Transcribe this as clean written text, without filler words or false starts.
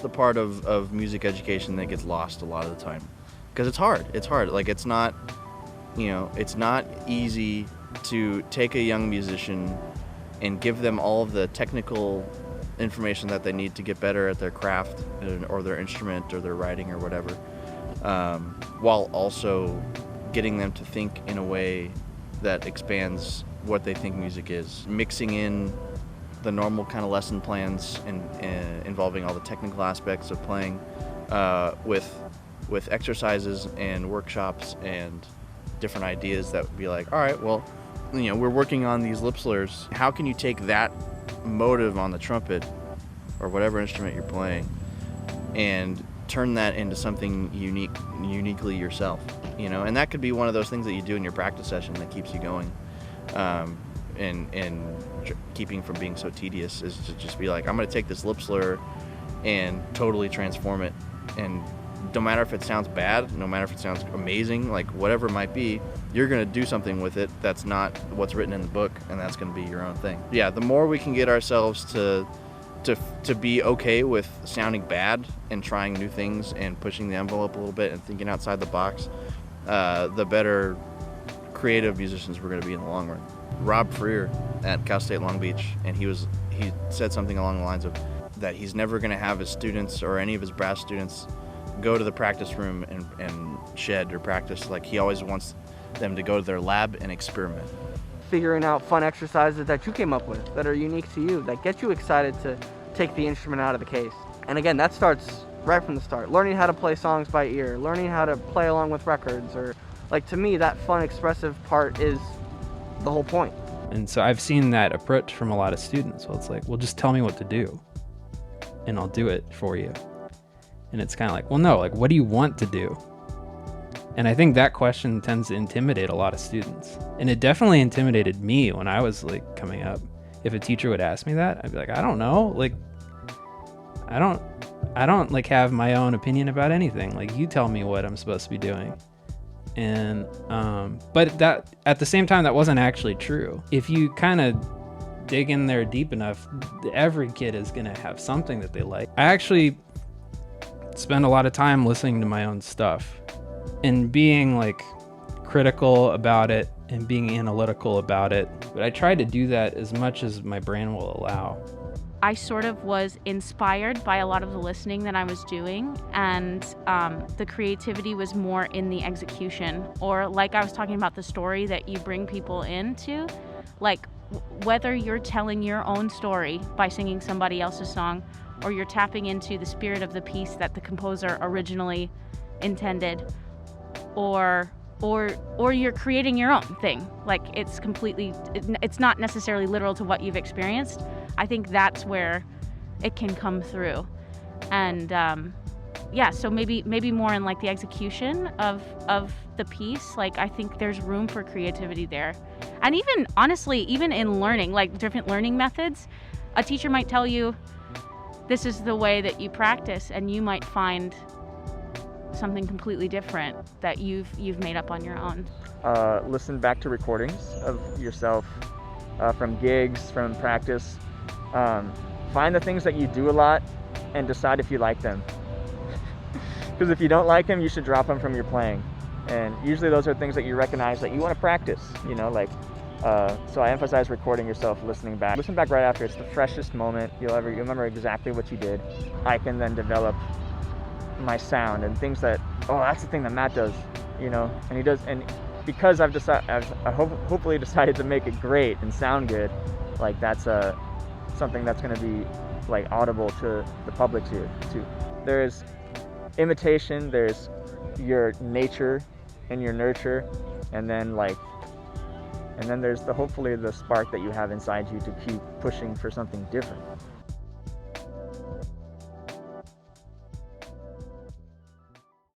the part of music education that gets lost a lot of the time, because it's hard. It's hard. Like, it's not, it's not easy to take a young musician and give them all of the technical information that they need to get better at their craft or their instrument or their writing or whatever, while also getting them to think in a way that expands what they think music is. Mixing in the normal kind of lesson plans and involving all the technical aspects of playing with exercises and workshops and different ideas that would be like, all right, well, we're working on these lip slurs. How can you take that motive on the trumpet or whatever instrument you're playing and turn that into something uniquely yourself, and that could be one of those things that you do in your practice session that keeps you going, and keeping from being so tedious, is to just be like, I'm going to take this lip slur and totally transform it, and no matter if it sounds bad, no matter if it sounds amazing, like whatever it might be, you're going to do something with it that's not what's written in the book, and that's going to be your own thing. Yeah, the more we can get ourselves to be okay with sounding bad and trying new things and pushing the envelope a little bit and thinking outside the box, the better creative musicians we're going to be in the long run. Rob Freer at Cal State Long Beach, and he said something along the lines of that he's never going to have his students or any of his brass students go to the practice room and shed or practice. Like, he always wants them to go to their lab and experiment. Figuring out fun exercises that you came up with that are unique to you, that get you excited to take the instrument out of the case. And again, that starts right from the start. Learning how to play songs by ear, learning how to play along with records, or like, to me, that fun, expressive part is the whole point. And so I've seen that approach from a lot of students. Well, it's like, well, just tell me what to do and I'll do it for you. And it's kind of like, well, no, like, what do you want to do? And I think that question tends to intimidate a lot of students. And it definitely intimidated me when I was like coming up. If a teacher would ask me that, I'd be like, I don't know. Like, I don't like have my own opinion about anything. Like, you tell me what I'm supposed to be doing. And, but that at the same time, that wasn't actually true. If you kind of dig in there deep enough, every kid is going to have something that they like. I actually spend a lot of time listening to my own stuff and being like critical about it and being analytical about it. But I try to do that as much as my brain will allow. I sort of was inspired by a lot of the listening that I was doing, and the creativity was more in the execution, or like I was talking about, the story that you bring people into, like whether you're telling your own story by singing somebody else's song, or you're tapping into the spirit of the piece that the composer originally intended, or you're creating your own thing. Like, it's not necessarily literal to what you've experienced. I think that's where it can come through. And so maybe more in like the execution of the piece. Like, I think there's room for creativity there. And even honestly, even in learning, like different learning methods, a teacher might tell you, this is the way that you practice, and you might find something completely different that you've made up on your own. Listen back to recordings of yourself from gigs, from practice. Find the things that you do a lot and decide if you like them. Because if you don't like them, you should drop them from your playing. And usually those are things that you recognize that you want to practice, so I emphasize recording yourself, listening back. Listen back right after. It's the freshest moment you'll remember exactly what you did. I can then develop my sound and things that, that's the thing that Matt does, and he does. And because I've hopefully decided to make it great and sound good, like that's something that's going to be like audible to the public too. There's imitation, there's your nature and your nurture, and then there's hopefully the spark that you have inside you to keep pushing for something different.